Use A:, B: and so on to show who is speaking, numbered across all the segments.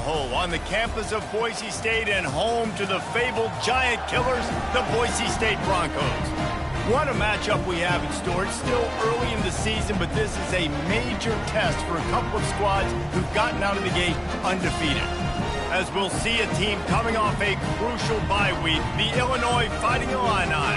A: hole on the campus of Boise State and home to the fabled giant killers, the Boise State Broncos. What a matchup we have in store. It's still early in the season, but this is a major test for a couple of squads who've gotten out of the gate undefeated. As we'll see a team coming off a crucial bye week, the Illinois Fighting Illini,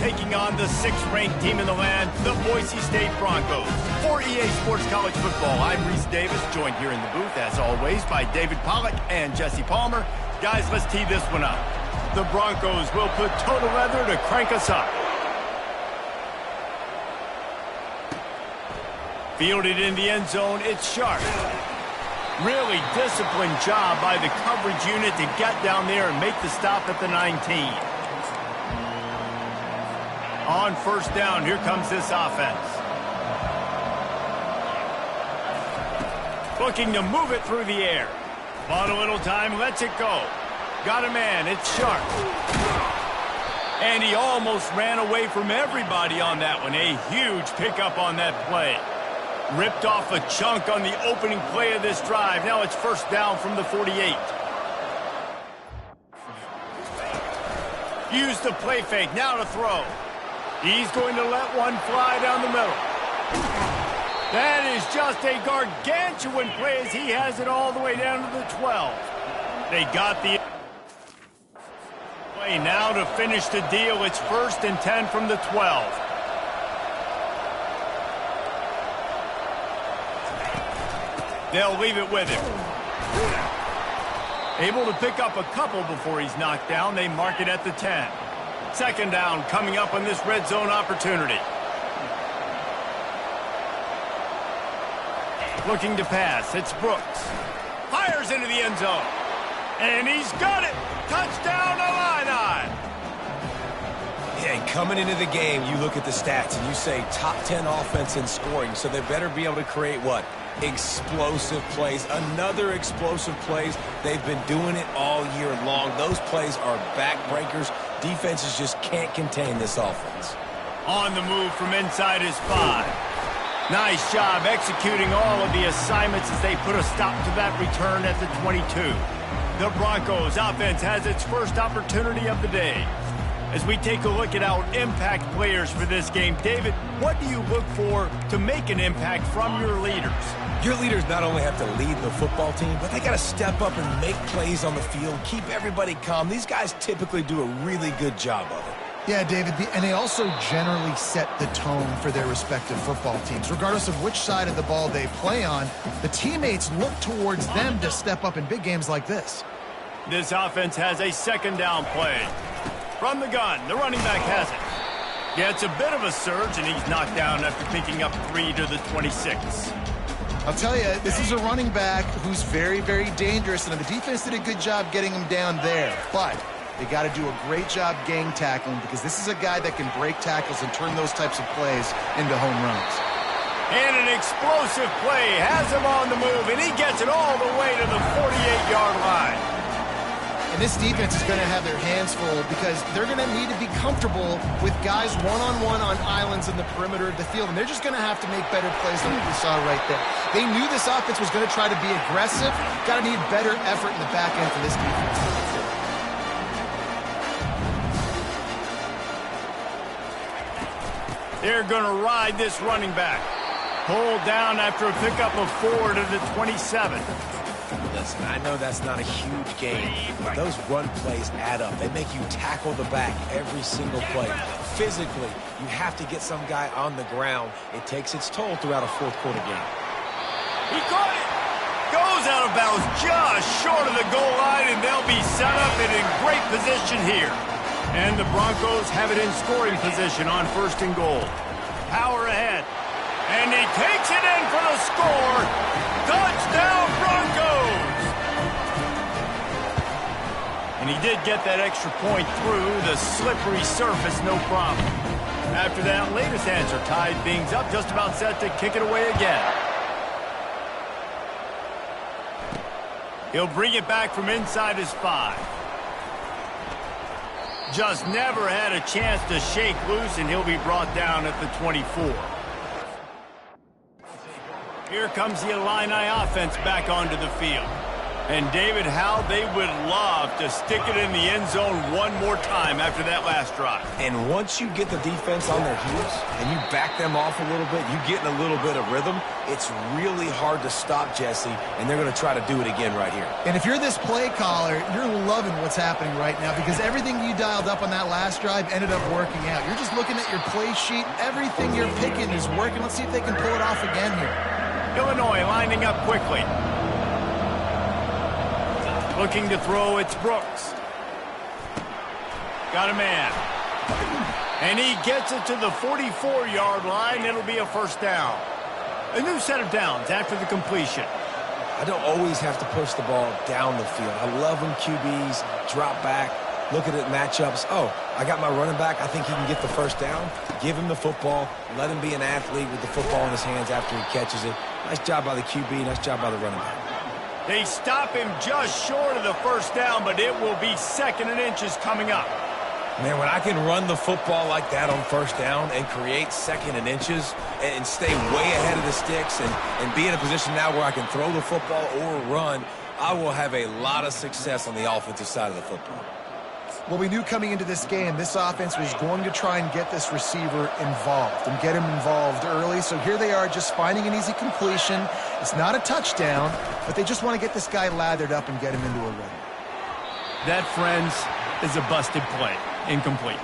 A: taking on the 6th-ranked team in the land, the Boise State Broncos. For EA Sports College Football, I'm Reese Davis, joined here in the booth, as always, by David Pollack and Jesse Palmer. Guys, let's tee this one up. The Broncos will put total leather to crank us up. Fielded in the end zone, it's Sharp. Really disciplined job by the coverage unit to get down there and make the stop at the 19. On first down, here comes this offense. Looking to move it through the air. Bought a little time, lets it go. Got a man, it's Sharp. And he almost ran away from everybody on that one. A huge pickup on that play. Ripped off a chunk on the opening play of this drive. Now it's first down from the 48. Use the play fake, now to throw. He's going to let one fly down the middle. That is just a gargantuan play as he has it all the way down to the 12. They got the play now to finish the deal. It's 1st and 10 from the 12. They'll leave it with him. Able to pick up a couple before he's knocked down. They mark it at the 10. 2nd down coming up on this red zone opportunity. Looking to pass. It's Brooks. Fires into the end zone. And he's got it. Touchdown, Illini.
B: Yeah, coming into the game, you look at the stats and you say top 10 offense in scoring, so they better be able to create what? Explosive plays. Another explosive plays. They've been doing it all year long. Those plays are backbreakers. Defenses just can't contain this offense.
A: On the move from inside his 5. Nice job executing all of the assignments as they put a stop to that return at the 22. The Broncos offense has its first opportunity of the day. As we take a look at our impact players for this game, David, what do you look for to make an impact from your leaders?
B: Your leaders not only have to lead the football team, but they got to step up and make plays on the field, keep everybody calm. These guys typically do a really good job of it.
C: Yeah, David, and they also generally set the tone for their respective football teams. Regardless of which side of the ball they play on, the teammates look towards them to step up in big games like this.
A: This offense has a 2nd down play. From the gun, the running back has it. Gets a bit of a surge, and he's knocked down after picking up 3 to the 26.
C: I'll tell you, this is a running back who's very, very dangerous, and the defense did a good job getting him down there. But they got to do a great job gang tackling because this is a guy that can break tackles and turn those types of plays into home runs.
A: And an explosive play has him on the move, and he gets it all the way to the 48-yard line.
C: And this defense is going to have their hands full because they're going to need to be comfortable with guys one-on-one on islands in the perimeter of the field. And they're just going to have to make better plays than what we saw right there. They knew this offense was going to try to be aggressive. Got to need better effort in the back end for this defense.
A: They're going to ride this running back. Pulled down after a pickup of 4 to the 27.
B: Listen, I know that's not a huge game, but those run plays add up. They make you tackle the back every single play. Physically, you have to get some guy on the ground. It takes its toll throughout a 4th quarter game.
A: He caught it. Goes out of bounds just short of the goal line, and they'll be set up and in great position here. And the Broncos have it in scoring position on 1st and goal. Power ahead. And he takes it in for the score. Touchdown, Broncos! And he did get that extra point through the slippery surface, no problem. After that latest answer tied things up, just about set to kick it away again. He'll bring it back from inside his 5. Just never had a chance to shake loose, and he'll be brought down at the 24. Here comes the Illini offense back onto the field. And, David, how they would love to stick it in the end zone one more time after that last drive.
B: And once you get the defense on their heels and you back them off a little bit, you get in a little bit of rhythm, it's really hard to stop, Jesse, and they're going to try to do it again right here.
C: And if you're this play caller, you're loving what's happening right now because everything you dialed up on that last drive ended up working out. You're just looking at your play sheet. Everything you're picking is working. Let's see if they can pull it off again here.
A: Illinois lining up quickly. Looking to throw, it's Brooks. Got a man. And he gets it to the 44-yard line. It'll be a first down. A new set of downs after the completion.
B: I don't always have to push the ball down the field. I love when QBs drop back, look at it matchups. Oh, I got my running back. I think he can get the first down. Give him the football. Let him be an athlete with the football in his hands after he catches it. Nice job by the QB. Nice job by the running back.
A: They stop him just short of the first down, but it will be 2nd and inches coming up.
B: Man, when I can run the football like that on first down and create 2nd and inches and stay way ahead of the sticks and be in a position now where I can throw the football or run, I will have a lot of success on the offensive side of the football.
C: Well, we knew coming into this game, this offense was going to try and get this receiver involved and get him involved early. So here they are just finding an easy completion. It's not a touchdown, but they just want to get this guy lathered up and get him into a run.
A: That, friends, is a busted play. Incomplete.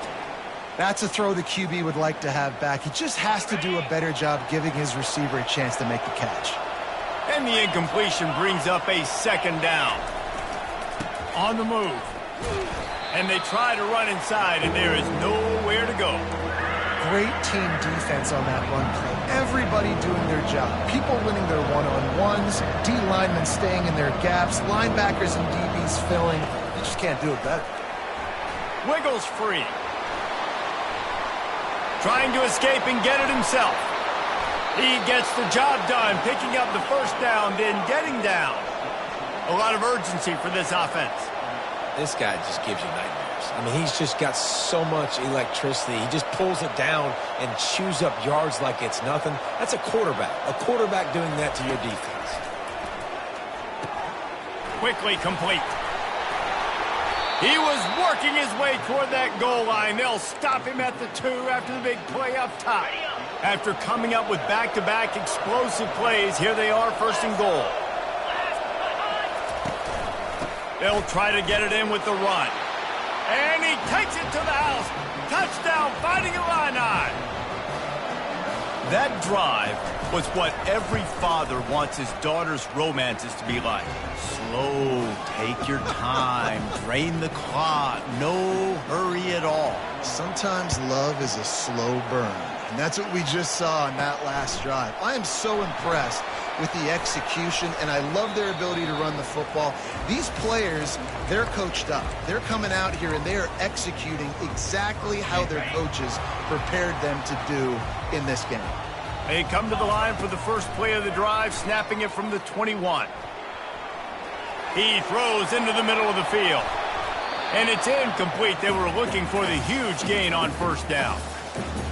C: That's a throw the QB would like to have back. He just has to do a better job giving his receiver a chance to make the catch.
A: And the incompletion brings up a 2nd down. On the move. And they try to run inside, and there is nowhere to go.
C: Great team defense on that run play. Everybody doing their job. People winning their one-on-ones, D linemen staying in their gaps, linebackers and DBs filling. You just can't do it better.
A: Wiggles free. Trying to escape and get it himself. He gets the job done, picking up the first down, then getting down. A lot of urgency for this offense.
B: This guy just gives you nightmares. I mean, he's just got so much electricity. He just pulls it down and chews up yards like it's nothing. That's a quarterback. A quarterback doing that to your defense.
A: Quickly complete. He was working his way toward that goal line. They'll stop him at the 2 after the big play up top. After coming up with back-to-back explosive plays, here they are, 1st and goal. They'll try to get it in with the run. And he takes it to the house. Touchdown, Fighting Illini. That drive was what every father wants his daughter's romances to be like. Slow, take your time, drain the clock, no hurry at all.
C: Sometimes love is a slow burn, and that's what we just saw on that last drive. I am so impressed with the execution, and I love their ability to run the football. These players, they're coached up. They're coming out here, and they are executing exactly how their coaches prepared them to do in this game.
A: They come to the line for the first play of the drive, snapping it from the 21. He throws into the middle of the field. And it's incomplete. They were looking for the huge gain on first down.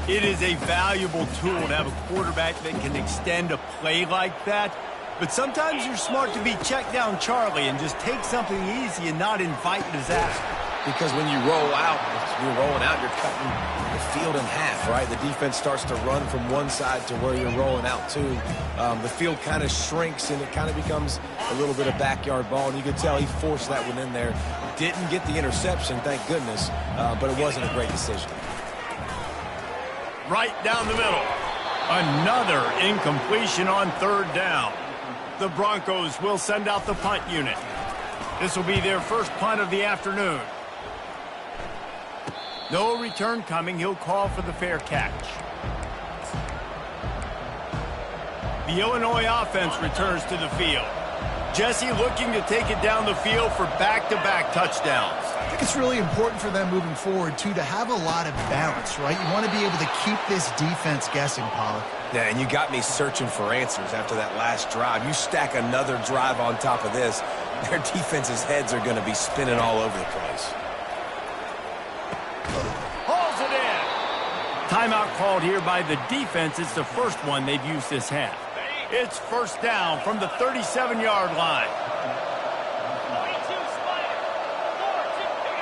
A: It is a valuable tool to have a quarterback that can extend a play like that. But sometimes you're smart to be check down Charlie and just take something easy and not invite disaster.
B: Because when you roll out, you're rolling out, you're cutting the field in half, right? The defense starts to run from one side to where you're rolling out to. The field kind of shrinks, and it kind of becomes a little bit of backyard ball. And you could tell he forced that one in there. Didn't get the interception, thank goodness, but it wasn't a great decision.
A: Right down the middle. Another incompletion on 3rd down. The Broncos will send out the punt unit. This will be their first punt of the afternoon. No return coming. He'll call for the fair catch. The Illinois offense returns to the field. Jesse looking to take it down the field for back-to-back touchdowns.
C: I think it's really important for them moving forward, too, to have a lot of balance, right? You want to be able to keep this defense guessing, Pollock.
B: Yeah, and you got me searching for answers after that last drive. You stack another drive on top of this, their defense's heads are going to be spinning all over the place.
A: Hauls it in. Timeout called here by the defense. It's the first one they've used this half. It's first down from the 37-yard line.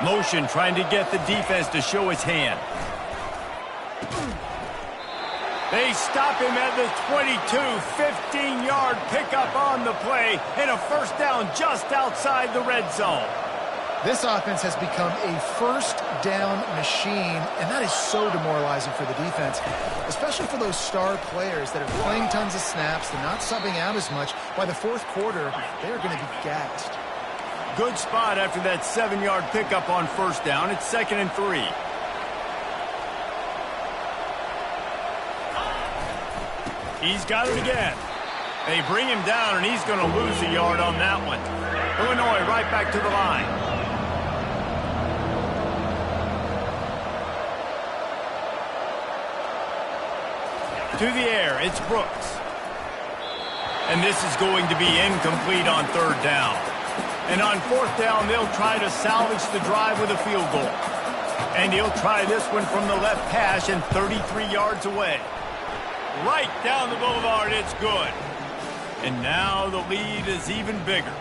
A: Motion trying to get the defense to show his hand. They stop him at the 22, 15-yard pickup on the play, and a first down just outside the red zone.
C: This offense has become a first down machine, and that is so demoralizing for the defense, especially for those star players that are playing tons of snaps. They're not subbing out as much. By the fourth quarter, they're going to be gassed.
A: Good spot after that 7-yard pickup on first down. It's 2nd and 3. He's got it again. They bring him down, and he's going to lose a yard on that one. Illinois right back to the line. To the air, it's Brooks. And this is going to be incomplete on 3rd down. And on 4th down, they'll try to salvage the drive with a field goal. And he'll try this one from the left hash and 33 yards away. Right down the boulevard, it's good. And now the lead is even bigger.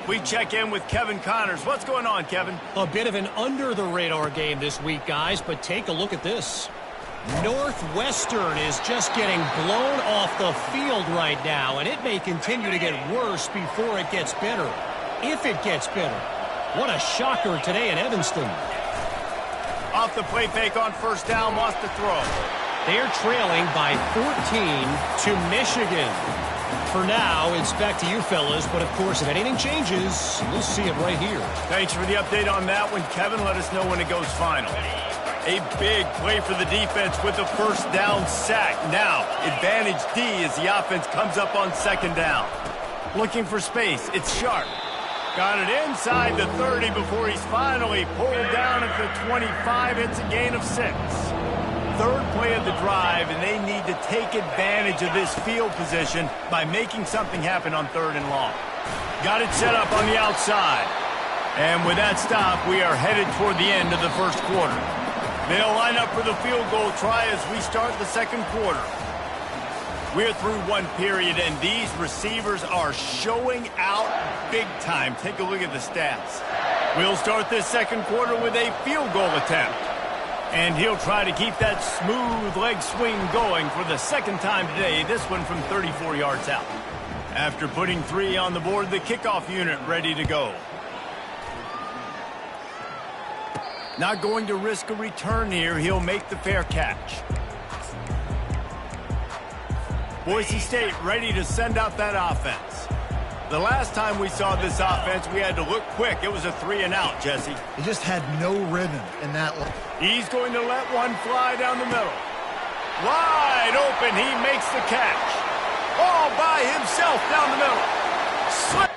A: We check in with Kevin Connors. What's going on, Kevin?
D: A bit of an under-the-radar game this week, guys, but take a look at this. Northwestern is just getting blown off the field right now, and it may continue to get worse before it gets better. If it gets better. What a shocker today in Evanston.
A: Off the play fake on first down, lost the throw.
D: They're trailing by 14 to Michigan. For now, it's back to you fellas, but of course, if anything changes, we'll see it right here.
A: Thanks for the update on that one, Kevin. Let us know when it goes final. A big play for the defense with the first down sack. Now, advantage D as the offense comes up on 2nd down. Looking for space. It's Sharp. Got it inside the 30 before he's finally pulled down at the 25. It's a gain of 6. 3rd play of the drive, and they need to take advantage of this field position by making something happen on 3rd and long. Got it set up on the outside. And with that stop, we are headed toward the end of the first quarter. They'll line up for the field goal try as we start the 2nd quarter. We're through one period, and these receivers are showing out big time. Take a look at the stats. We'll start this 2nd quarter with a field goal attempt. And he'll try to keep that smooth leg swing going for the 2nd time today, this one from 34 yards out. After putting 3 on the board, the kickoff unit ready to go. Not going to risk a return here. He'll make the fair catch. Boise State ready to send out that offense. The last time we saw this offense, we had to look quick. It was a 3-and-out, Jesse.
C: He just had no rhythm in that one.
A: He's going to let one fly down the middle. Wide open, he makes the catch. All by himself down the middle. Slip.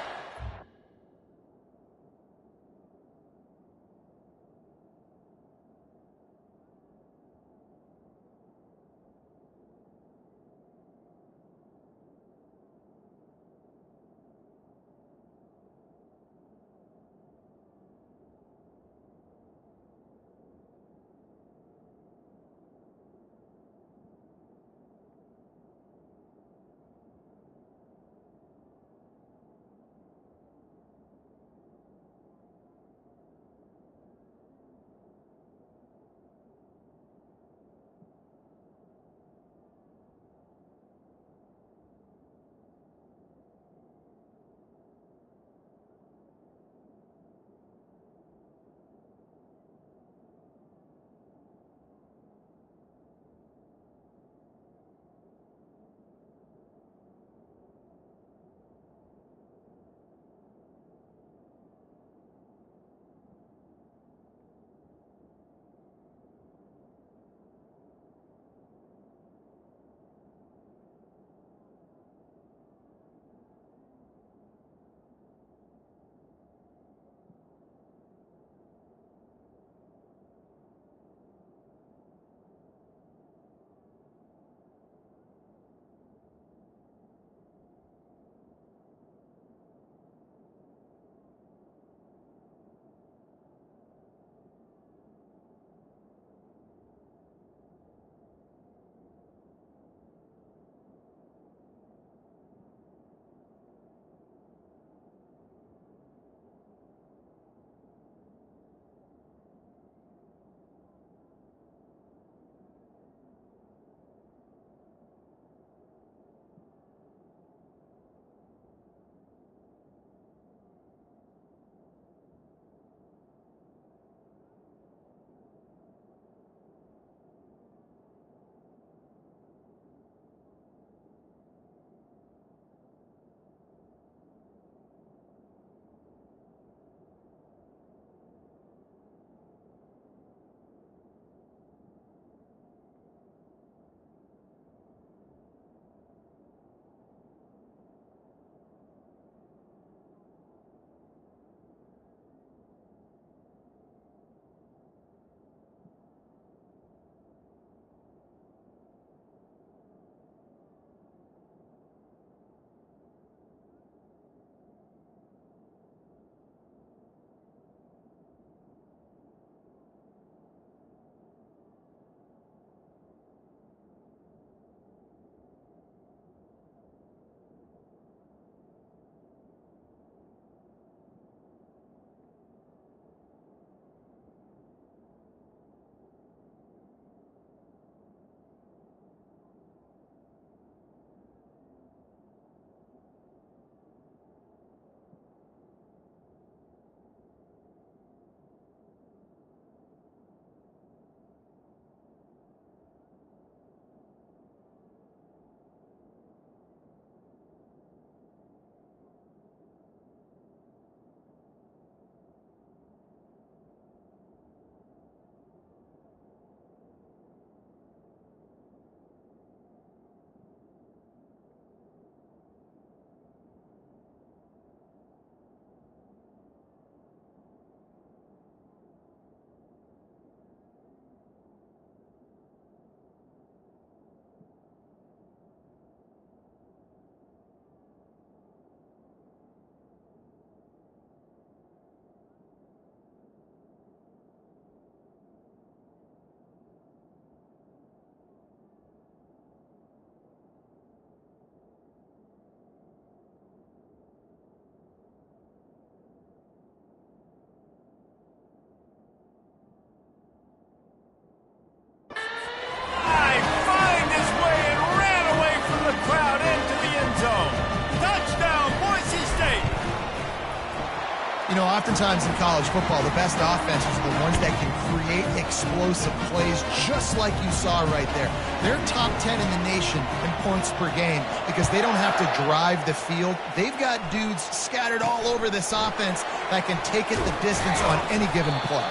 C: know, oftentimes in college football, the best offenses are the ones that can create explosive plays just like you saw right there. They're top 10 in the nation in points per game because they don't have to drive the field. They've got dudes scattered all over this offense that can take it the distance on any given play.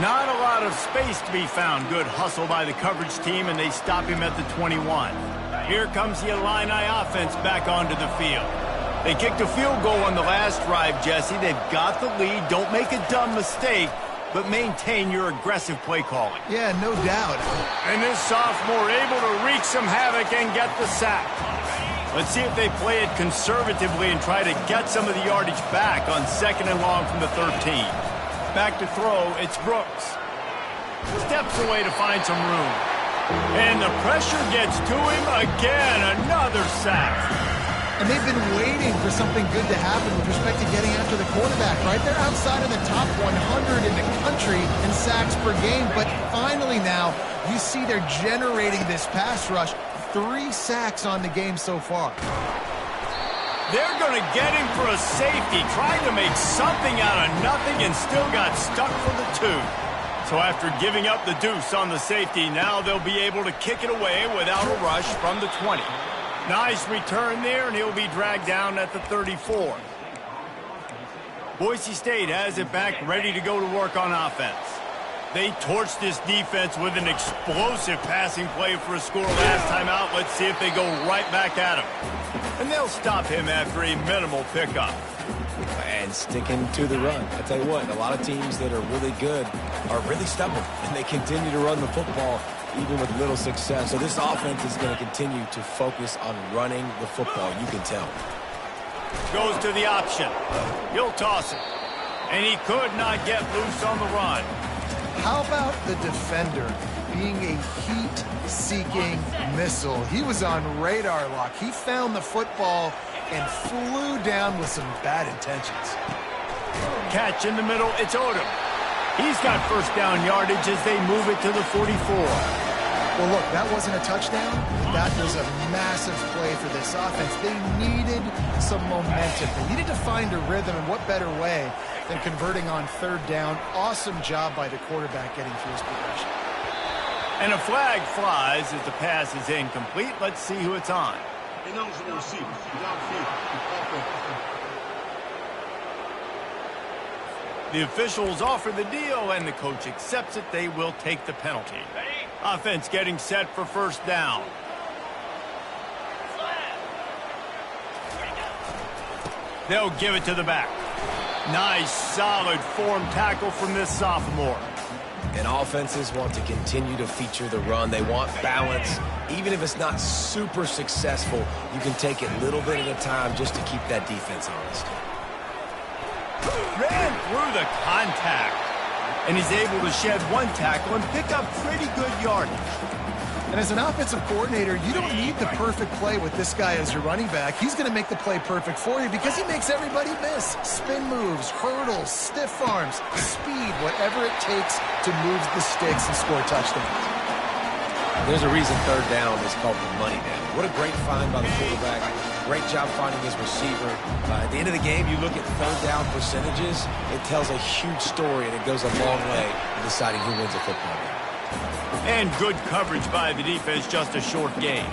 A: Not a lot of space to be found. Good hustle by the coverage team, and they stop him at the 21. Here comes the Illini offense back onto the field. They kicked a field goal on the last drive, Jesse. They've got the lead. Don't make a dumb mistake, but maintain your aggressive play calling.
C: Yeah, no doubt.
A: And this sophomore able to wreak some havoc and get the sack. Let's see if they play it conservatively and try to get some of the yardage back on 2nd and long from the 13. Back to throw, it's Brooks. Steps away to find some room. And the pressure gets to him again. Another sack.
C: And they've been waiting for something good to happen with respect to getting after the quarterback, right? They're outside of the top 100 in the country in sacks per game. But finally now, you see they're generating this pass rush. 3 sacks on the game so far.
A: They're going to get him for a safety. Tried to make something out of nothing and still got stuck for the 2. So after giving up the deuce on the safety, now they'll be able to kick it away without a rush from the 20. Nice return there, and he'll be dragged down at the 34. Boise State has it back, ready to go to work on offense. They torched this defense with an explosive passing play for a score last time out. Let's see if they go right back at him. And they'll stop him after a minimal pickup.
B: And sticking to the run. I tell you what, a lot of teams that are really good are really stubborn, and they continue to run the football even with little success. So this offense is going to continue to focus on running the football, you can tell.
A: Goes to the option. He'll toss it. And he could not get loose on the run.
C: How about the defender being a heat-seeking missile? He was on radar lock. He found the football and flew down with some bad intentions.
A: Catch in the middle, it's Odom. He's got first down yardage as they move it to the 44.
C: Well, look, that wasn't a touchdown. That was a massive play for this offense. They needed some momentum. They needed to find a rhythm, and what better way than converting on 3rd down. Awesome job by the quarterback getting through his progression.
A: And a flag flies as the pass is incomplete. Let's see who it's on. The officials offer the deal, and the coach accepts it. They will take the penalty. Offense getting set for first down. They'll give it to the back. Nice, solid form tackle from this sophomore.
B: And offenses want to continue to feature the run. They want balance. Even if it's not super successful, you can take it a little bit at a time just to keep that defense honest.
A: Ran through the contact. And he's able to shed 1 tackle and pick up pretty good yardage.
C: And as an offensive coordinator, you don't need the perfect play with this guy as your running back. He's going to make the play perfect for you because he makes everybody miss. Spin moves, hurdles, stiff arms, speed, whatever it takes to move the sticks and score touchdowns.
B: There's a reason 3rd down is called the money down. What a great find by the quarterback. Great job finding his receiver. At the end of the game, you look at 3rd down percentages. It tells a huge story, and it goes a long way in deciding who wins a football game.
A: And good coverage by the defense, just a short gain.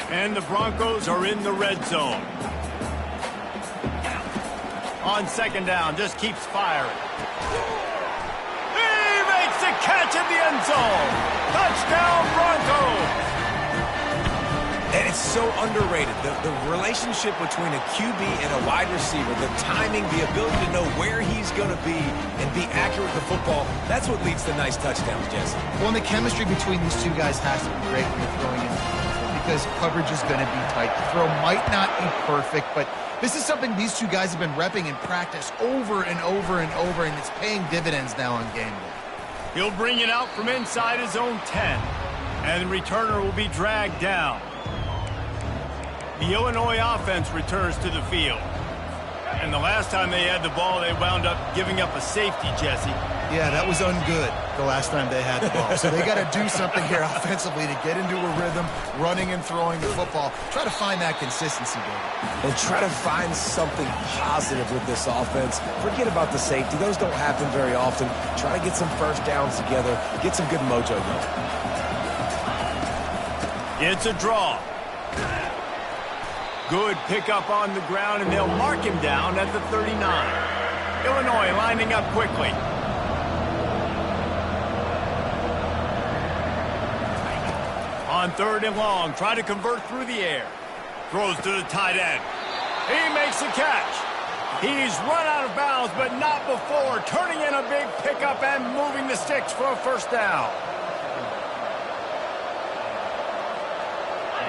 A: And the Broncos are in the red zone. On 2nd down, just keeps firing. He makes the catch in the end zone. Touchdown, Broncos!
B: And it's so underrated. The relationship between a QB and a wide receiver, the timing, the ability to know where he's going to be and be accurate with the football, that's what leads to nice touchdowns, Jesse.
C: Well, and the chemistry between these two guys has to be great when you're throwing in because coverage is going to be tight. The throw might not be perfect, but this is something these two guys have been repping in practice over and over and over, and it's paying dividends now on game day.
A: He'll bring it out from inside his own 10, and the returner will be dragged down. The Illinois offense returns to the field. And the last time they had the ball, they wound up giving up a safety, Jesse.
C: Yeah, that was ungood the last time they had the ball. So they got to do something here offensively to get into a rhythm, running and throwing the football. Try to find that consistency, David.
B: And try to find something positive with this offense. Forget about the safety. Those don't happen very often. Try to get some first downs together. Get some good mojo going.
A: It's a draw. Good pickup on the ground, and they'll mark him down at the 39. Illinois lining up quickly. On 3rd and long, try to convert through the air. Throws to the tight end. He makes the catch. He's run out of bounds, but not before turning in a big pickup and moving the sticks for a first down.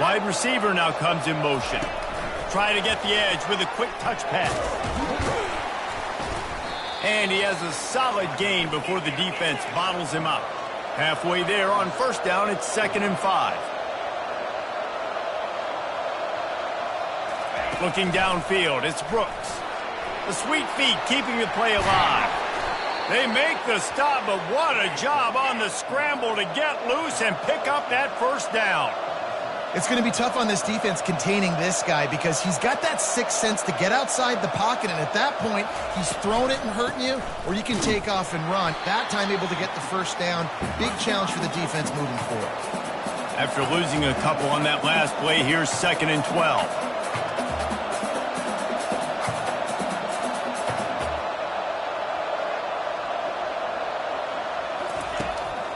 A: Wide receiver now comes in motion. Try to get the edge with a quick touch pass. And he has a solid gain before the defense bottles him up. Halfway there on first down, it's 2nd and 5. Looking downfield, it's Brooks. The sweet feet keeping the play alive. They make the stop, but what a job on the scramble to get loose and pick up that first down.
C: It's going to be tough on this defense containing this guy because he's got that sixth sense to get outside the pocket, and at that point, he's throwing it and hurting you, or you can take off and run. That time able to get the first down. Big challenge for the defense moving forward.
A: After losing a couple on that last play, here's 2nd and 12.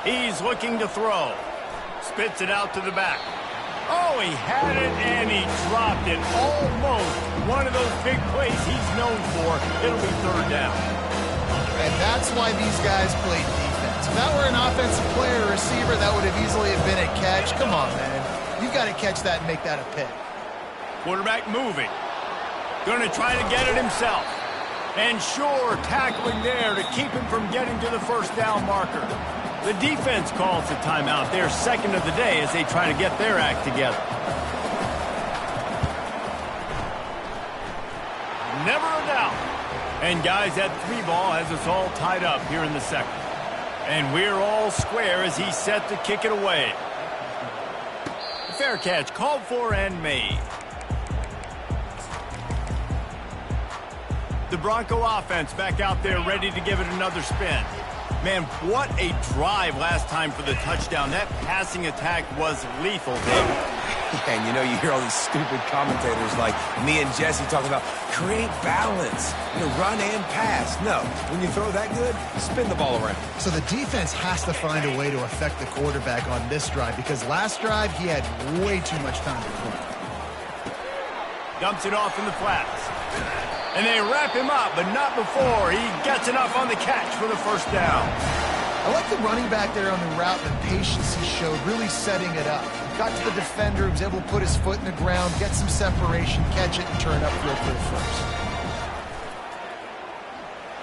A: He's looking to throw. Spits it out to the back. Oh, he had it, and he dropped it. Almost one of those big plays he's known for. It'll be 3rd down.
C: And that's why these guys play defense. If that were an offensive player or receiver, that would have easily have been a catch. Come on, man. You've got to catch that and make that a pick.
A: Quarterback moving. Going to try to get it himself. And sure, tackling there to keep him from getting to the first down marker. The defense calls the timeout, their 2nd of the day, as they try to get their act together. Never a doubt. And guys, that 3-ball has us all tied up here in the 2nd. And we're all square as he's set to kick it away. Fair catch called for and made. The Bronco offense back out there ready to give it another spin. Man, what a drive last time for the touchdown. That passing attack was lethal, David.
B: And you know, you hear all these stupid commentators like me and Jesse talking about create balance, run and pass. No, when you throw that good, spin the ball around.
C: So the defense has to find a way to affect the quarterback on this drive because last drive he had way too much time to run.
A: Dumps it off in the flats. And they wrap him up, but not before he gets enough on the catch for the first down.
C: I like the running back there on the route and the patience he showed, really setting it up. Got to the defender, was able to put his foot in the ground, get some separation, catch it, and turn upfield for the first.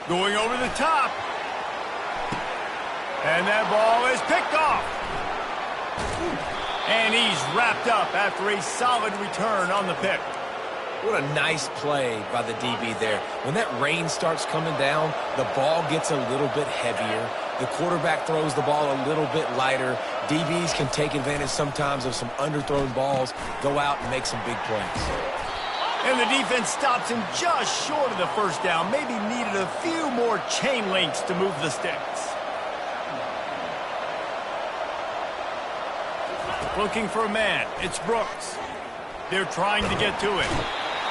A: Going over the top. And that ball is picked off. And he's wrapped up after a solid return on the pick.
B: What a nice play by the DB there. When that rain starts coming down, the ball gets a little bit heavier. The quarterback throws the ball a little bit lighter. DBs can take advantage sometimes of some underthrown balls, go out and make some big plays.
A: And the defense stops him just short of the first down. Maybe needed a few more chain links to move the sticks. Looking for a man. It's Brooks. They're trying to get to it.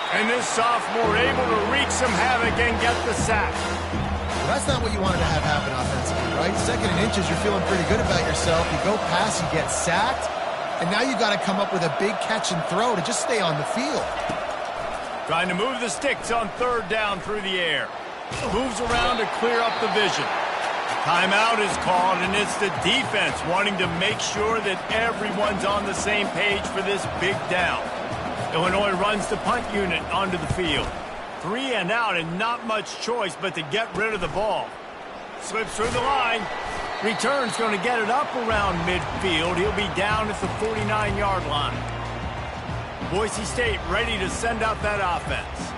A: And this sophomore able to wreak some havoc and get the sack.
C: Well, that's not what you wanted to have happen offensively, right? 2nd and inches, you're feeling pretty good about yourself. You go past, you get sacked, and now you got to come up with a big catch and throw to just stay on the field.
A: Trying to move the sticks on 3rd down through the air. Moves around to clear up the vision. Timeout is called, and it's the defense wanting to make sure that everyone's on the same page for this big down. Illinois runs the punt unit onto the field. 3 and out and not much choice but to get rid of the ball. Slips through the line. Return's going to get it up around midfield. He'll be down at the 49-yard line. Boise State ready to send out that offense.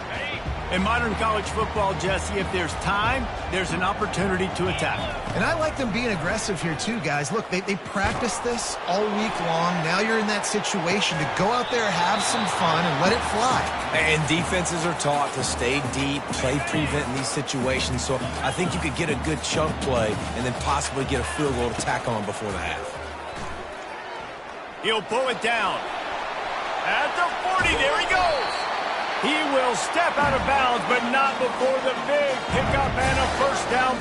A: In modern college football, Jesse, if there's time, there's an opportunity to attack.
C: And I like them being aggressive here too, guys. Look, they practice this all week long. Now you're in that situation to go out there, have some fun, and let it fly.
B: And defenses are taught to stay deep, play prevent in these situations. So I think you could get a good chunk play and then possibly get a field goal to tack on before the half.
A: He'll pull it down. At the 40, there he goes. He will step out of bounds, but not before the big pickup and a first down.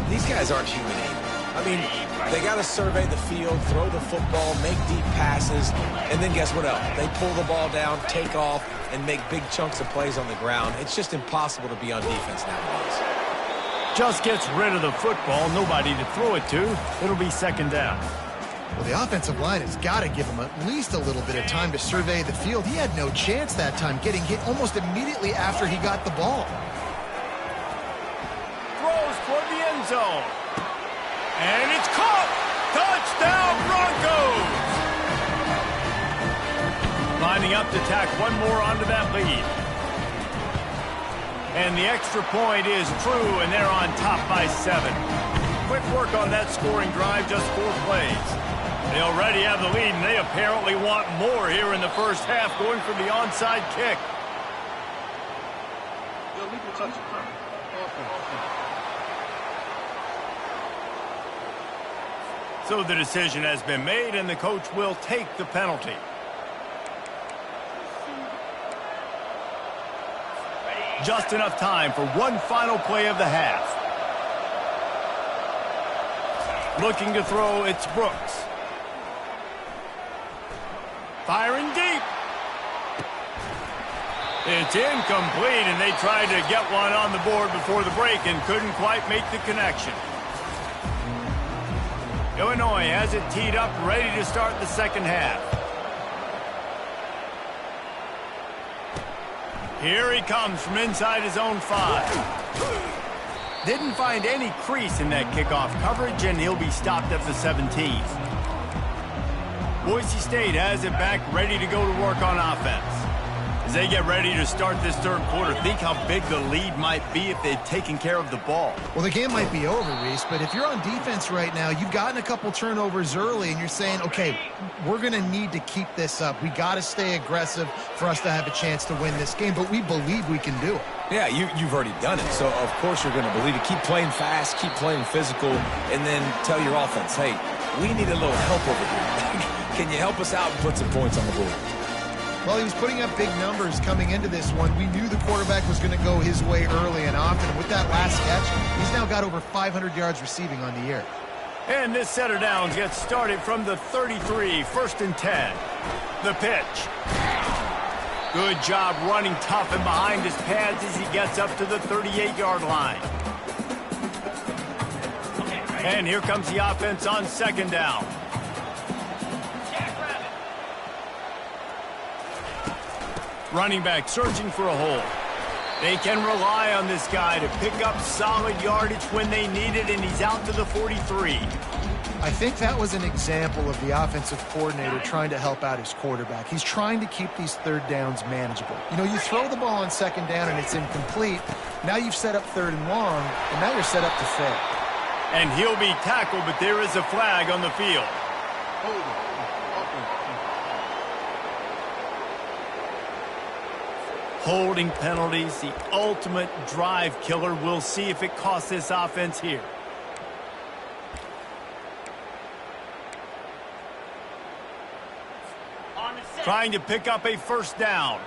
B: These guys aren't human either. I mean, they got to survey the field, throw the football, make deep passes, and then guess what else? They pull the ball down, take off, and make big chunks of plays on the ground. It's just impossible to be on defense nowadays.
A: Just gets rid of the football, nobody to throw it to. It'll be second down.
C: Well, the offensive line has got to give him at least a little bit of time to survey the field. He had no chance that time, getting hit almost immediately after he got the ball.
A: Throws toward the end zone. And it's caught! Touchdown, Broncos! Lining up to tack one more onto that lead. And the extra point is true, and they're on top by 7. Quick work on that scoring drive, just 4 plays. They already have the lead, and they apparently want more here in the first half, going for the onside kick. So the decision has been made, and the coach will take the penalty. Just enough time for one final play of the half. Looking to throw, it's Brooks. Firing deep. It's incomplete, and they tried to get one on the board before the break and couldn't quite make the connection. Illinois has it teed up, ready to start the second half. Here he comes from inside his own 5. Didn't find any crease in that kickoff coverage, and he'll be stopped at the 17. Boise State has it back, ready to go to work on offense. As they get ready to start this third quarter, think how big the lead might be if they'd taken care of the ball.
C: Well, the game might be over, Reese, but if you're on defense right now, you've gotten a couple turnovers early, and you're saying, okay, we're going to need to keep this up. We got to stay aggressive for us to have a chance to win this game, but we believe we can do it.
B: Yeah, you've already done it, so of course you're going to believe it. Keep playing fast, keep playing physical, and then tell your offense, hey, we need a little help over here. Can you help us out and put some points on the board?
C: Well, he was putting up big numbers coming into this one. We knew the quarterback was going to go his way early and often. And with that last catch, he's now got over 500 yards receiving on the year.
A: And this set of downs gets started from the 33, 1st and 10. The pitch. Good job running tough and behind his pads as he gets up to the 38-yard line. And here comes the offense on second down. Running back searching for a hole. They can rely on this guy to pick up solid yardage when they need it, and he's out to the 43.
C: I think that was an example of the offensive coordinator trying to help out his quarterback. He's trying to keep these third downs manageable. You know, you throw the ball on second down and it's incomplete. Now you've set up third and long, and now you're set up to fail.
A: And he'll be tackled, but there is a flag on the field. Holding penalties, the ultimate drive killer. We'll see if it costs this offense here. Trying to pick up a first down.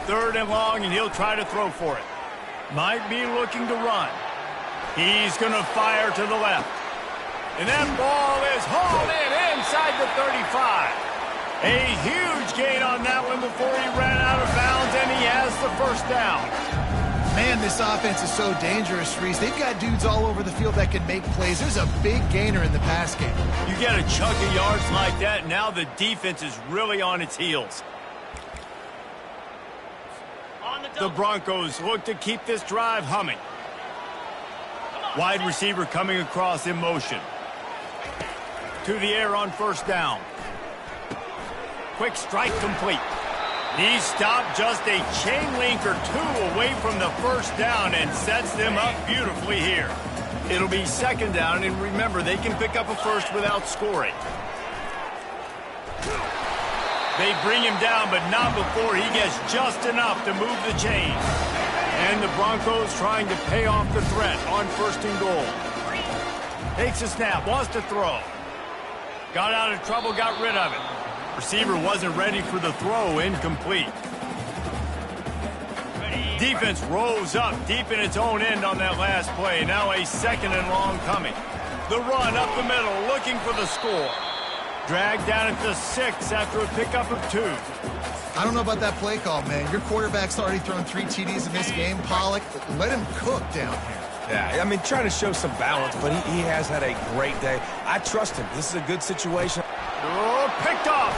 A: Third and long, and he'll try to throw for it. Might be looking to run. He's going to fire to the left. And that ball is hauled in inside the 35. A huge gain on that one before he ran out of bounds, and he has the first down.
C: Man, this offense is so dangerous, Reese. They've got dudes all over the field that can make plays. There's a big gainer in the pass game.
A: You get a chunk of yards like that, now the defense is really on its heels. The Broncos look to keep this drive humming. Wide receiver coming across in motion. To the air on first down. Quick strike complete. He's stopped just a chain link or two away from the first down and sets them up beautifully here. It'll be second down, and remember, they can pick up a first without scoring. They bring him down, but not before he gets just enough to move the chains. And the Broncos trying to pay off the threat on first and goal. Takes a snap, wants to throw. Got out of trouble, got rid of it. Receiver wasn't ready for the throw, incomplete. Defense rose up deep in its own end on that last play. Now a second and long coming. The run up the middle, looking for the score. Dragged down at the 6 after a pickup of 2.
C: I don't know about that play call, man. Your quarterback's already thrown 3 TDs in this game. Pollock, let him cook down here.
B: Yeah, I mean, trying to show some balance, but he has had a great day. I trust him. This is a good situation.
A: Oh, picked off.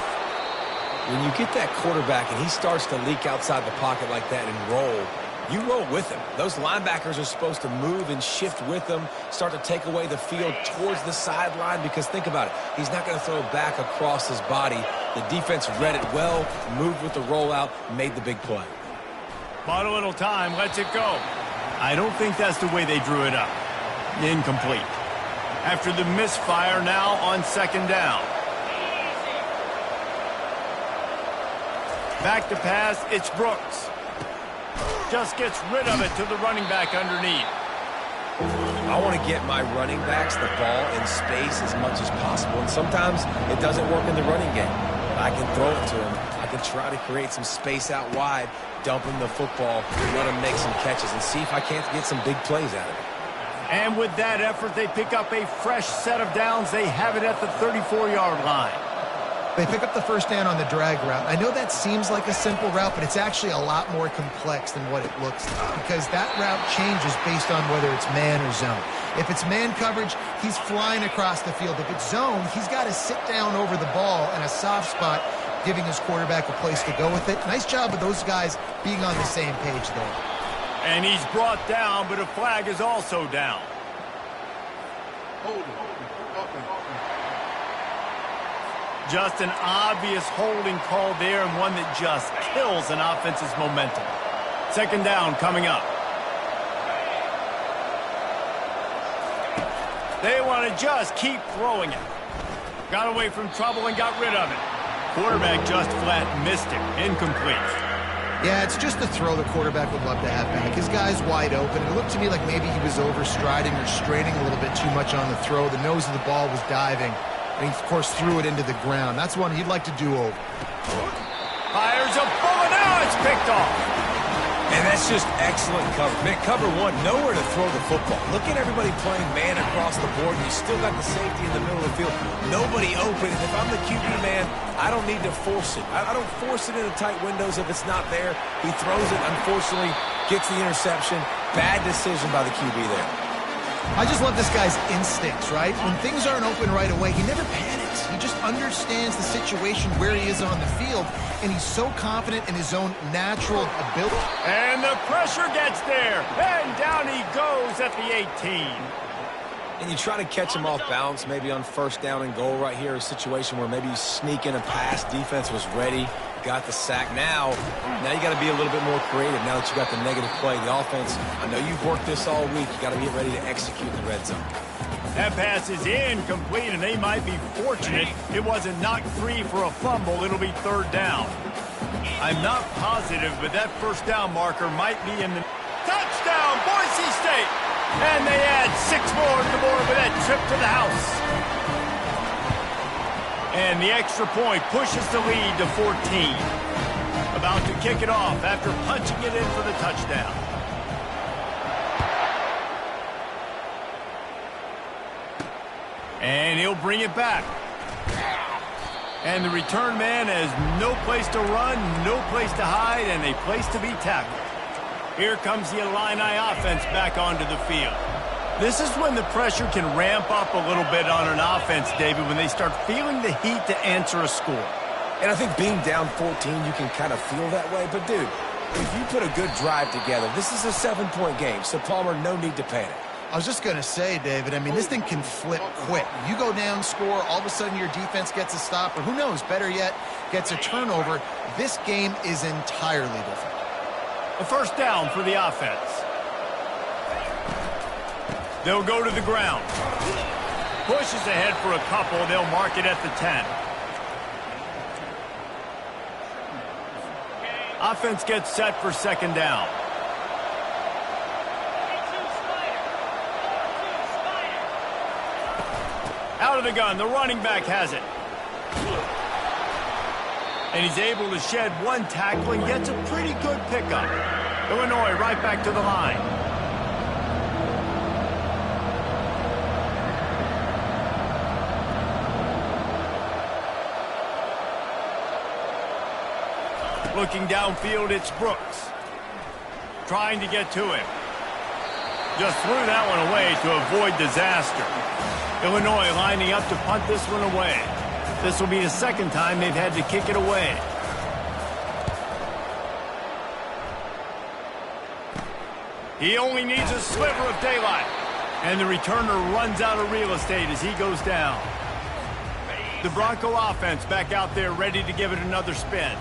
B: When you get that quarterback and he starts to leak outside the pocket like that and roll, you roll with him. Those linebackers are supposed to move and shift with him, start to take away the field towards the sideline, because think about it. He's not going to throw back across his body. The defense read it well, moved with the rollout, made the big play.
A: Bought a little time, lets it go. I don't think that's the way they drew it up. Incomplete. After the misfire, now on second down. Back to pass, it's Brooks. Just gets rid of it to the running back underneath.
B: I want to get my running backs the ball in space as much as possible, and sometimes it doesn't work in the running game. I can throw it to him. I can try to create some space out wide, dump him the football, let him make some catches, and see if I can't get some big plays out of it.
A: And with that effort, they pick up a fresh set of downs. They have it at the 34-yard line.
C: They pick up the first down on the drag route. I know that seems like a simple route, but it's actually a lot more complex than what it looks like, because that route changes based on whether it's man or zone. If it's man coverage, he's flying across the field. If it's zone, he's got to sit down over the ball in a soft spot, giving his quarterback a place to go with it. Nice job of those guys being on the same page there.
A: And he's brought down, but a flag is also down. Just an obvious holding call there, and one that just kills an offense's momentum. Second down coming up. They want to just keep throwing it. Got away from trouble and got rid of it. Quarterback just flat missed it. Incomplete.
C: Yeah, it's just the throw the quarterback would love to have back. His guy's wide open. It looked to me like maybe he was overstriding or straining a little bit too much on the throw. The nose of the ball was diving. And he, of course, threw it into the ground. That's one he'd like to do over.
A: Fires a bullet. Now it's picked off.
B: And that's just excellent cover. Man, cover one, nowhere to throw the football. Look at everybody playing man across the board. You still got the safety in the middle of the field. Nobody open. If I'm the QB man, I don't need to force it. I don't force it into tight windows if it's not there. He throws it, unfortunately, gets the interception. Bad decision by the QB there.
C: I just love this guy's instincts, right? When things aren't open right away, he never panics. He just understands the situation where he is on the field, and he's so confident in his own natural ability.
A: And the pressure gets there, and down he goes at the 18.
B: And you try to catch him off balance, maybe on first down and goal right here, a situation where maybe you sneak in a pass, defense was ready, got the sack. Now you got to be a little bit more creative now that you got the negative play. The offense, I know you've worked this all week. You got to get ready to execute in the red zone.
A: That pass is incomplete, and they might be fortunate it wasn't knocked free for a fumble. It'll be third down. I'm not positive, but that first down marker might be in the touchdown, Boise State. And they add 6 more to the board with that trip to the house. And the extra point pushes the lead to 14. About to kick it off after punching it in for the touchdown. And he'll bring it back. And the return man has no place to run, no place to hide, and a place to be tackled. Here comes the Illini offense back onto the field. This is when the pressure can ramp up a little bit on an offense, David, when they start feeling the heat to answer a score.
B: And I think being down 14, you can kind of feel that way. But, dude, if you put a good drive together, this is a 7-point game, so, Palmer, no need to panic.
C: I was just going to say, David, I mean, this thing can flip quick. You go down, score, all of a sudden your defense gets a stop, or who knows, better yet, gets a turnover. This game is entirely different.
A: A first down for the offense. They'll go to the ground. Pushes ahead for a couple. They'll mark it at the 10. Offense gets set for second down. Out of the gun, the running back has it. And he's able to shed one tackle and gets a pretty good pickup. Illinois right back to the line. Looking downfield, it's Brooks. Trying to get to him. Just threw that one away to avoid disaster. Illinois lining up to punt this one away. This will be the second time they've had to kick it away. He only needs a sliver of daylight. And the returner runs out of real estate as he goes down. The Bronco offense back out there ready to give it another spin.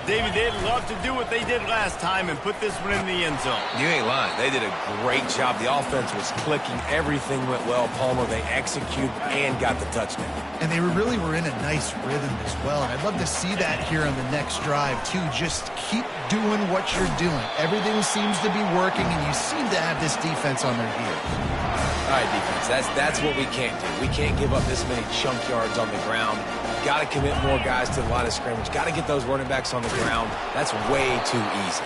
A: David, they'd love to do what they did last time and put this one in the end zone.
B: You ain't lying. They did a great job. The offense was clicking. Everything went well. Palmer, they executed and got the touchdown.
C: And they really were in a nice rhythm as well. And I'd love to see that here on the next drive, too. Just keep doing what you're doing. Everything seems to be working, and you seem to have this defense on their heels.
B: All right, defense, that's what we can't do. We can't give up this many chunk yards on the ground. Got to commit more guys to the line of scrimmage. Got to get those running backs on the ground. That's way too easy.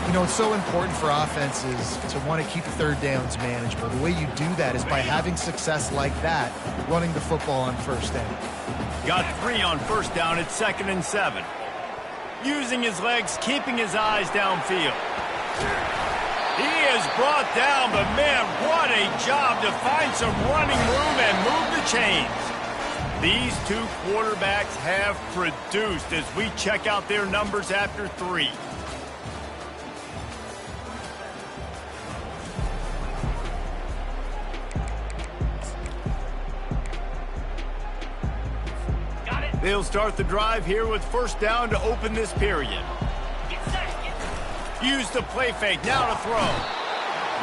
C: You know, it's so important for offenses to want to keep third downs manageable. The way you do that is by having success like that, running the football on first down.
A: Got 3 on first down at 2nd and 7. Using his legs, keeping his eyes downfield. He is brought down, but man, what a job to find some running room and move the chains. These two quarterbacks have produced as we check out their numbers after 3. They'll start the drive here with first down to open this period. Use the play fake, now to throw.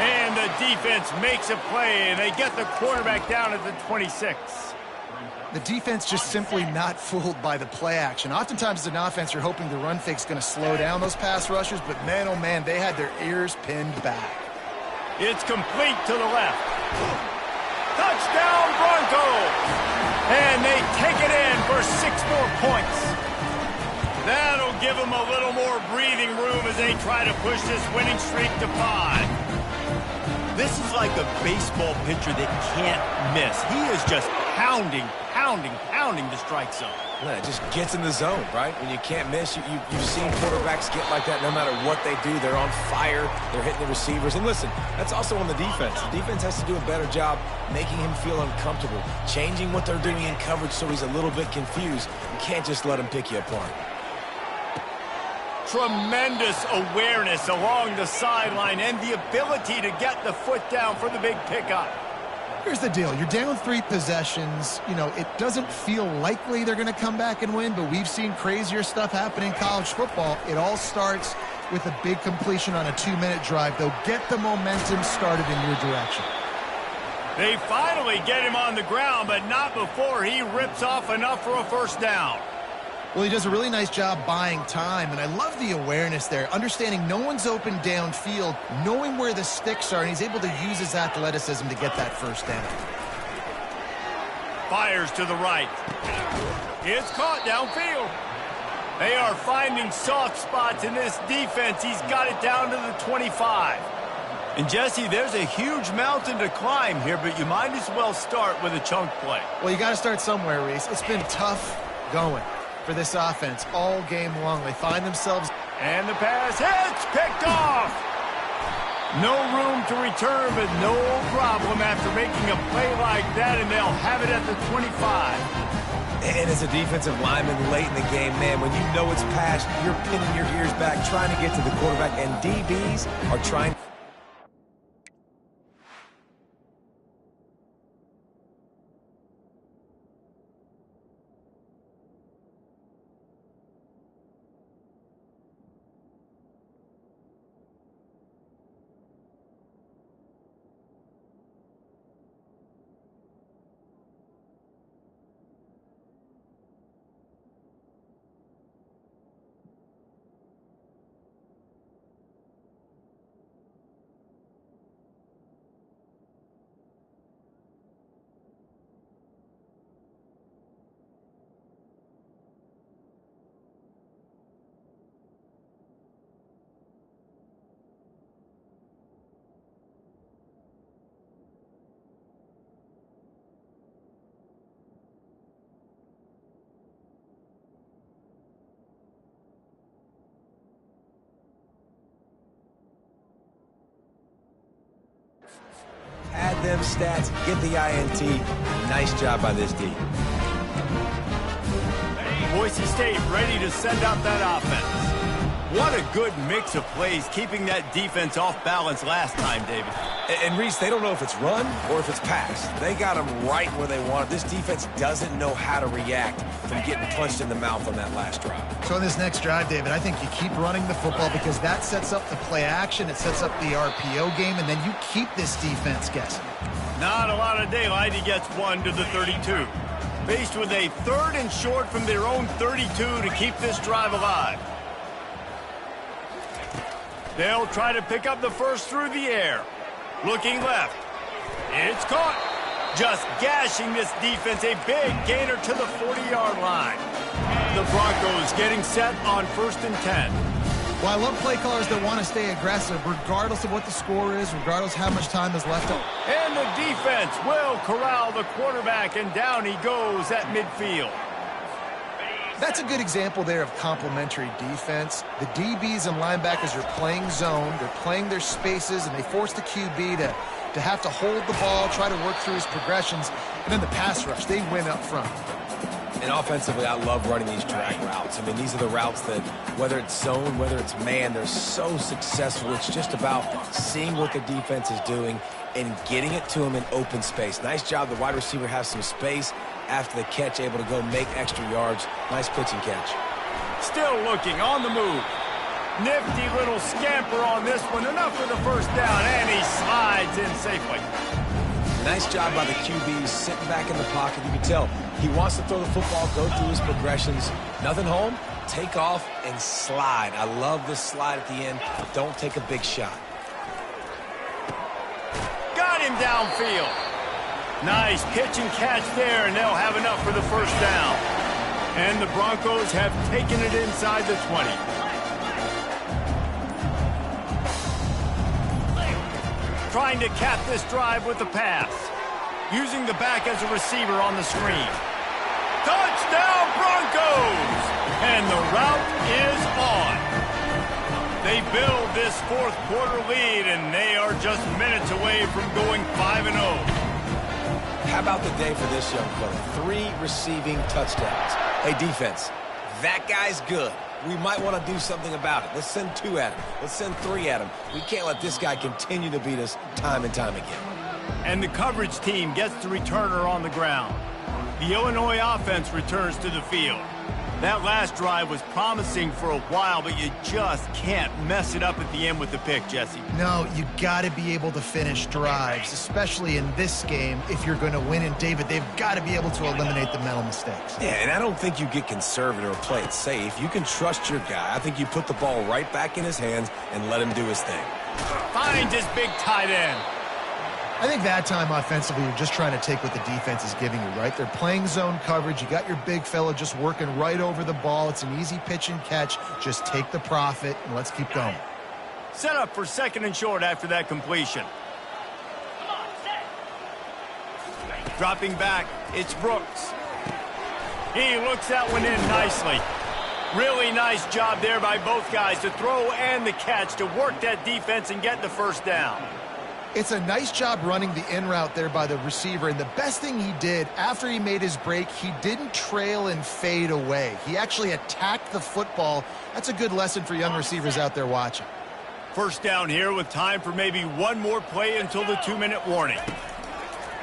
A: And the defense makes a play, and they get the quarterback down at the 26.
C: The defense just simply not fooled by the play action. Oftentimes as an offense, you're hoping the run fake's going to slow down those pass rushers, but man, oh man, they had their ears pinned back.
A: It's complete to the left. Touchdown, Broncos! And they take it in for 6 more points. That'll give them a little more breathing room as they try to push this winning streak to 5. This is like a baseball pitcher that can't miss. He is just pounding the strike zone.
B: Yeah, it just gets in the zone, right? When you can't miss, you've seen quarterbacks get like that no matter what they do. They're on fire. They're hitting the receivers. And listen, that's also on the defense. The defense has to do a better job making him feel uncomfortable, changing what they're doing in coverage so he's a little bit confused. You can't just let him pick you apart.
A: Tremendous awareness along the sideline and the ability to get the foot down for the big pickup.
C: Here's the deal. You're down 3 possessions. You know, it doesn't feel likely they're going to come back and win, but we've seen crazier stuff happen in college football. It all starts with a big completion on a 2-minute drive. They'll get the momentum started in your direction.
A: They finally get him on the ground, but not before he rips off enough for a first down.
C: Well, he does a really nice job buying time, and I love the awareness there, understanding no one's open downfield, knowing where the sticks are, and he's able to use his athleticism to get that first down.
A: Fires to the right. It's caught downfield. They are finding soft spots in this defense. He's got it down to the 25. And, Jesse, there's a huge mountain to climb here, but you might as well start with a chunk play.
C: Well, you got to start somewhere, Reese. It's been tough going for this offense all game long. They find themselves.
A: And the pass hits, picked off. No room to return, but no problem after making a play like that, and they'll have it at the 25.
B: And as a defensive lineman late in the game, man, when you know it's past, you're pinning your ears back, trying to get to the quarterback, and DBs are trying. them stats, get the INT. Nice job by this D.
A: Boise State ready to send out that offense. What a good mix of plays, keeping that defense off balance last time, David.
B: And Reese, they don't know if it's run or if it's pass. They got them right where they want it. This defense doesn't know how to react from getting punched in the mouth on that last drive.
C: So in this next drive, David, I think you keep running the football because that sets up the play action, it sets up the RPO game, and then you keep this defense guessing.
A: Not a lot of daylight. He gets 1 to the 32. Faced with a 3rd and short from their own 32 to keep this drive alive. They'll try to pick up the first through the air. Looking left. It's caught. Just gashing this defense. A big gainer to the 40-yard line. The Broncos getting set on 1st and 10.
C: Well, I love play callers that want to stay aggressive regardless of what the score is, regardless how much time is left.
A: And the defense will corral the quarterback, and down he goes at midfield.
C: That's a good example there of complementary defense. The DBs and linebackers are playing zone, they're playing their spaces, and they force the QB to have to hold the ball, try to work through his progressions, and then the pass rush, they win up front.
B: And offensively, I love running these drag routes. I mean, these are the routes that, whether it's zone, whether it's man, they're so successful. It's just about seeing what the defense is doing and getting it to them in open space. Nice job. The wide receiver has some space after the catch, able to go make extra yards. Nice pitch and catch.
A: Still looking on the move. Nifty little scamper on this one. Enough for the first down, and he slides in safely.
B: Nice job by the QB, sitting back in the pocket. You can tell he wants to throw the football, go through his progressions. Nothing home, take off, and slide. I love this slide at the end. Don't take a big shot.
A: Got him downfield. Nice pitch and catch there, and they'll have enough for the first down. And the Broncos have taken it inside the 20. Trying to cap this drive with the pass. Using the back as a receiver on the screen. Touchdown, Broncos! And the route is on. They build this 4th quarter lead, and they are just minutes away from going 5-0.
B: How about the day for this young fella? 3 receiving touchdowns. Hey, defense, that guy's good. We might want to do something about it. Let's send 2 at him. Let's send 3 at him. We can't let this guy continue to beat us time and time again.
A: And the coverage team gets the returner on the ground. The Illinois offense returns to the field. That last drive was promising for a while, but you just can't mess it up at the end with the pick, Jesse.
C: No, you got to be able to finish drives, especially in this game. If you're going to win, and David, they've got to be able to eliminate the mental mistakes.
B: Yeah, and I don't think you get conservative or play it safe. You can trust your guy. I think you put the ball right back in his hands and let him do his thing.
A: Finds his big tight end.
C: I think that time offensively, you're just trying to take what the defense is giving you, right? They're playing zone coverage. You got your big fella just working right over the ball. It's an easy pitch and catch. Just take the profit, and let's keep going.
A: Set up for 2nd and short after that completion. Dropping back, it's Brooks. He looks that one in nicely. Really nice job there by both guys to throw and the catch to work that defense and get the first down.
C: It's a nice job running the in route there by the receiver, and the best thing he did after he made his break, he didn't trail and fade away. He actually attacked the football. That's a good lesson for young receivers out there watching.
A: First down here with time for maybe one more play until the 2-minute warning.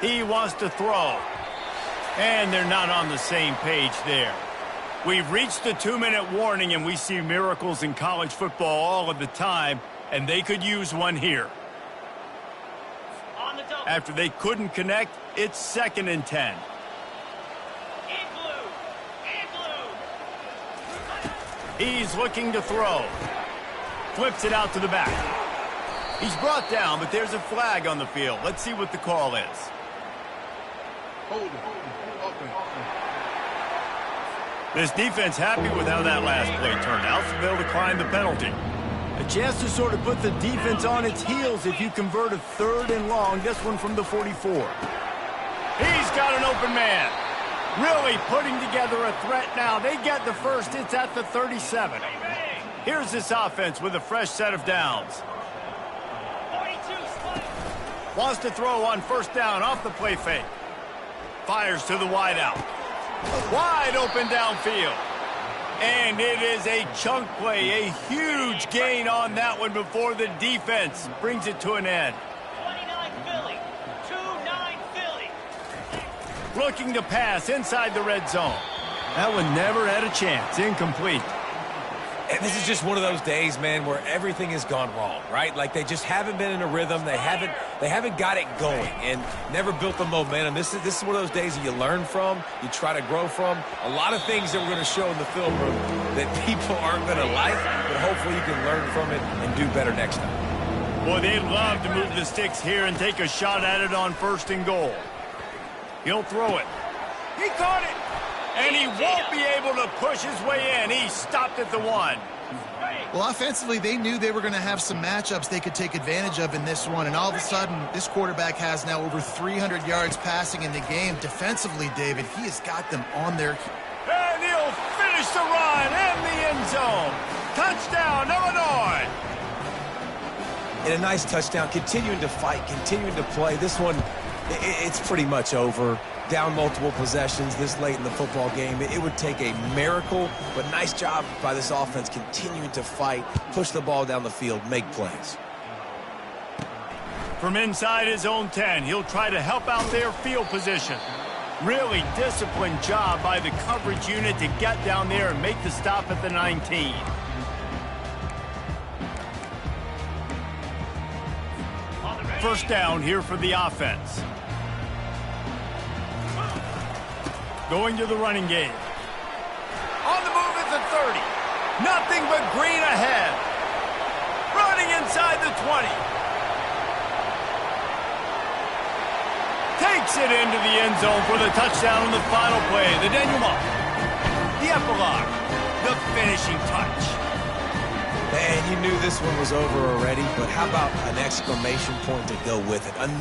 A: He wants to throw, and they're not on the same page there. We've reached the 2-minute warning, and we see miracles in college football all of the time, and they could use one here. After they couldn't connect, it's 2nd and 10. He's looking to throw. Flips it out to the back. He's brought down, but there's a flag on the field. Let's see what the call is. This defense happy with how that last play turned out, so they'll decline the penalty. A chance to sort of put the defense on its heels if you convert a 3rd and long, this one from the 44. He's got an open man. Really putting together a threat now. They get the first. It's at the 37. Here's this offense with a fresh set of downs. Wants to throw on first down off the play fake. Fires to the wideout. Wide open downfield. And it is a chunk play, a huge gain on that one before the defense brings it to an end.
E: 29 Philly, 2-9 Philly.
A: Looking to pass inside the red zone. That one never had a chance. Incomplete.
B: And this is just one of those days, man, where everything has gone wrong, right? Like they just haven't been in a rhythm. They haven't got it going and never built the momentum. This is one of those days that you learn from, you try to grow from. A lot of things that we're going to show in the film room that people aren't going to like, but hopefully you can learn from it and do better next time.
A: Boy, they'd love to move the sticks here and take a shot at it on 1st and goal. He'll throw it. He caught it. And he won't be able to push his way in. He stopped at the 1.
C: Well, offensively, they knew they were going to have some matchups they could take advantage of in this one. And all of a sudden, this quarterback has now over 300 yards passing in the game. Defensively, David, he has got them on their...
A: And he'll finish the run in the end zone. Touchdown, Illinois.
B: And a nice touchdown, continuing to fight, continuing to play. This one, it's pretty much over. Down multiple possessions this late in the football game. It would take a miracle, but nice job by this offense continuing to fight, push the ball down the field, make plays.
A: From inside his own 10, he'll try to help out their field position. Really disciplined job by the coverage unit to get down there and make the stop at the 19. First down here for the offense. Going to the running game. On the move at the 30. Nothing but green ahead. Running inside the 20. Takes it into the end zone for the touchdown on the final play. The denouement. The epilogue. The finishing touch.
B: Man, you knew this one was over already, but how about an exclamation point to go with it?